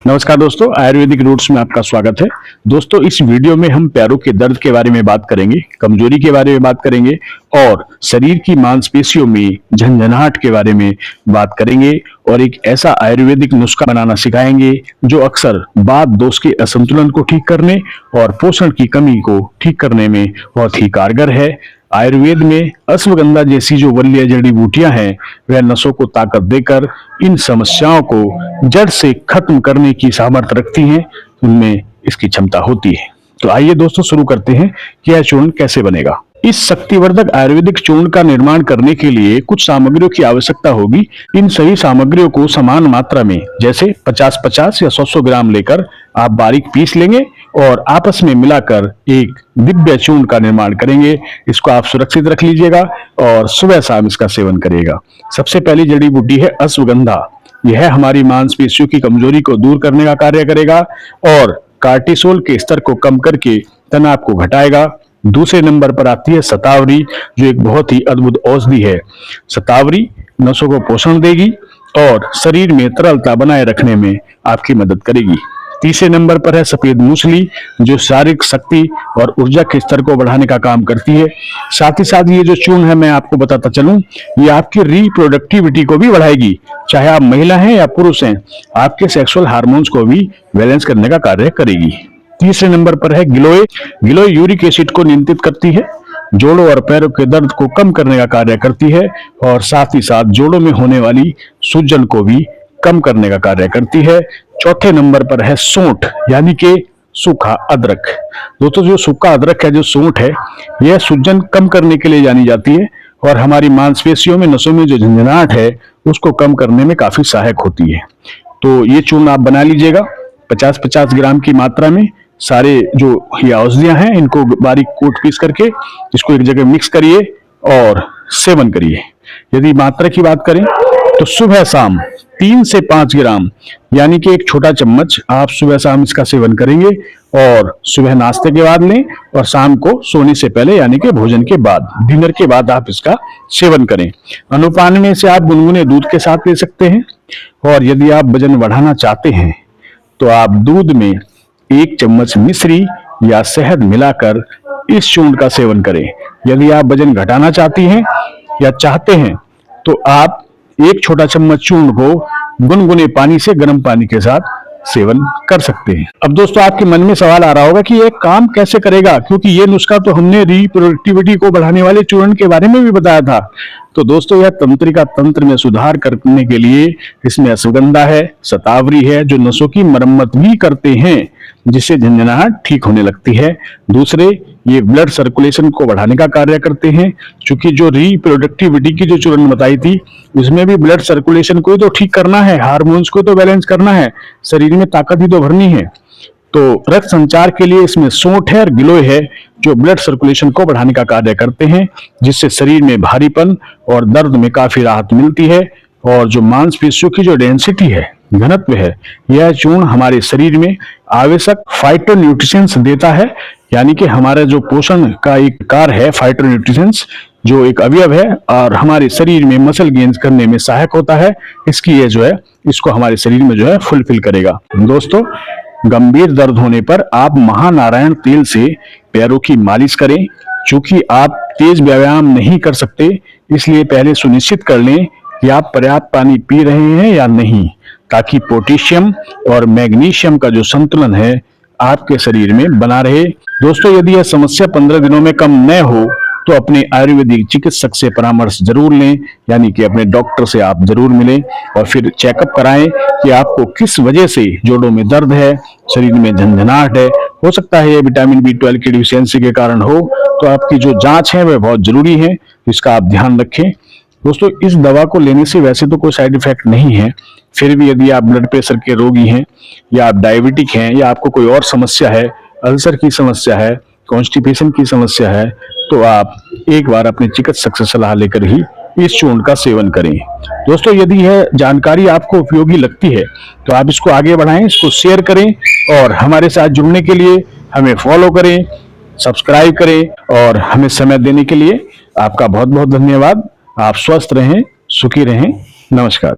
नमस्कार दोस्तों, आयुर्वेदिक रूट्स में आपका स्वागत है। दोस्तों, इस वीडियो में हम पैरों के दर्द के बारे में बात करेंगे, कमजोरी के बारे में बात करेंगे और शरीर की मांसपेशियों में झंझनाहट के बारे में बात करेंगे और एक ऐसा आयुर्वेदिक नुस्खा बनाना सिखाएंगे जो अक्सर वात दोष के असंतुलन को ठीक करने और पोषण की कमी को ठीक करने में बहुत ही कारगर है। आयुर्वेद में अश्वगंधा जैसी जो वरीय जड़ी बूटियां हैं वह नसों को ताकत देकर इन समस्याओं को जड़ से खत्म करने की सामर्थ्य रखती हैं, उनमें इसकी क्षमता होती है। तो आइए दोस्तों शुरू करते हैं कि यह चूर्ण कैसे बनेगा। इस शक्तिवर्धक आयुर्वेदिक चूर्ण का निर्माण करने के लिए कुछ सामग्रियों की आवश्यकता होगी। इन सभी सामग्रियों को समान मात्रा में जैसे 50-50 या 100-100 ग्राम लेकर आप बारीक पीस लेंगे और आपस में मिलाकर एक दिव्य चूर्ण का निर्माण करेंगे। इसको आप सुरक्षित रख लीजिएगा और सुबह शाम इसका सेवन करिएगा। सबसे पहली जड़ी बूटी है अश्वगंधा। यह हमारी मांसपेशियों की कमजोरी को दूर करने का कार्य करेगा और कार्टिसोल के स्तर को कम करके तनाव को घटाएगा। दूसरे नंबर पर आती है शतावरी, जो एक बहुत ही अद्भुत औषधि है। शतावरी नसों को पोषण देगी और शरीर में तरलता बनाए रखने में आपकी मदद करेगी। तीसरे नंबर पर है सफेद मूसली, जो शारीरिक शक्ति और ऊर्जा के स्तर को बढ़ाने का काम करती है। साथ ही साथ ये जो चूर्ण है, मैं आपको बताता चलूं, ये आपकी रिप्रोडक्टिविटी को भी बढ़ाएगी। चाहे आप महिला हैं या पुरुष हैं, आपके सेक्सुअल हार्मोन्स को भी बैलेंस करने का कार्य करेगी। तीसरे नंबर पर है गिलोय। गिलोय यूरिक एसिड को नियंत्रित करती है, जोड़ों और पैरों के दर्द को कम करने का कार्य करती है और साथ ही साथ जोड़ों में होने वाली सूजन को भी कम करने का कार्य करती है। चौथे नंबर पर है सूंठ, यानी कि सूखा अदरक। दोस्तों, जो सूखा अदरक है, जो सूंठ है, यह सूजन कम करने के लिए जानी जाती है और हमारी मांसपेशियों में, नसों में जो झंझनाहट है उसको कम करने में काफी सहायक होती है। तो ये चूर्ण आप बना लीजिएगा 50-50 ग्राम की मात्रा में। सारे जो ये औषधियां हैं इनको बारीक कूट पीस करके इसको एक जगह मिक्स करिए और सेवन करिए। यदि मात्रा की बात करें तो सुबह शाम 3 से 5 ग्राम, यानी कि एक छोटा चम्मच आप सुबह शाम इसका सेवन करेंगे और सुबह नाश्ते के बाद लें और शाम को सोने से पहले, यानी कि भोजन के बाद, डिनर के बाद आप इसका सेवन करें। अनुपान में से आप गुनगुने दूध के साथ ले सकते हैं और यदि आप वजन बढ़ाना चाहते हैं तो आप दूध में 1 चम्मच मिश्री या शहद मिलाकर इस चूर्ण का सेवन करें। यदि आप वजन घटाना चाहती हैं या चाहते हैं तो आप 1 छोटा चम्मच चूर्ण को गुनगुने पानी से, गर्म पानी के साथ सेवन कर सकते हैं। अब दोस्तों, आपके मन में सवाल आ रहा होगा कि यह काम कैसे करेगा, क्योंकि ये नुस्खा तो हमने रिप्रोडक्टिविटी को बढ़ाने वाले चूर्ण के बारे में भी बताया था। तो दोस्तों, यह तंत्रिका तंत्र में सुधार करने के लिए इसमें अश्वगंधा है, शतावरी है, जो नसों की मरम्मत भी करते हैं, जिससे झंझनाहट ठीक होने लगती है। दूसरे, ये ब्लड सर्कुलेशन को बढ़ाने का कार्य करते हैं, क्योंकि जो रिप्रोडक्टिविटी की जो चूर्ण बताई थी उसमें भी ब्लड सर्कुलेशन को ही तो ठीक करना है, हार्मोन्स को तो बैलेंस करना है, शरीर में ताकत ही तो भरनी है। तो रक्त संचार के लिए इसमें सूंठ है और गिलोय है, जो ब्लड सर्कुलेशन को बढ़ाने का कार्य करते हैं, जिससे शरीर में भारीपन और दर्द में काफी राहत मिलती है। और जो मांसपेशियों की जो डेंसिटी है, घनत्व है, यह चूर्ण हमारे शरीर में आवश्यक फाइटोन्यूट्रिएंट्स देता है, यानी कि हमारा जो पोषण का एक कार्य है, फाइटोन्यूट्रिएंट्स जो एक अवयव है और हमारे शरीर में मसल गेन करने में सहायक होता है, इसकी ये जो है, इसको हमारे शरीर में जो है फुलफिल करेगा। दोस्तों, गंभीर दर्द होने पर आप महानारायण तेल से पैरों की मालिश करें। चूंकि आप तेज व्यायाम नहीं कर सकते, इसलिए पहले सुनिश्चित कर लें कि आप पर्याप्त पानी पी रहे हैं या नहीं, ताकि पोटेशियम और मैग्नीशियम का जो संतुलन है आपके शरीर में बना रहे। दोस्तों, यदि यह समस्या 15 दिनों में कम न हो तो अपने आयुर्वेदिक चिकित्सक से परामर्श जरूर लें, यानी कि अपने डॉक्टर से आप जरूर मिलें और फिर चेकअप कराएं कि आपको किस वजह से जोड़ों में दर्द है, शरीर में झंझनाहट है। हो सकता है ये विटामिन B12 की डिफिशियंसी के कारण हो, तो आपकी जो जांच है वह बहुत जरूरी है, इसका आप ध्यान रखें। दोस्तों, इस दवा को लेने से वैसे तो कोई साइड इफेक्ट नहीं है, फिर भी यदि आप ब्लड प्रेशर के रोगी हैं या आप डायबिटिक हैं या आपको कोई और समस्या है, अल्सर की समस्या है, कॉन्स्टिपेशन की समस्या है, तो आप एक बार अपने चिकित्सक से सलाह लेकर ही इस चूर्ण का सेवन करें। दोस्तों, यदि यह जानकारी आपको उपयोगी लगती है तो आप इसको आगे बढ़ाएं, इसको शेयर करें और हमारे साथ जुड़ने के लिए हमें फॉलो करें, सब्सक्राइब करें और हमें समय देने के लिए आपका बहुत बहुत धन्यवाद। आप स्वस्थ रहें, सुखी रहें। नमस्कार।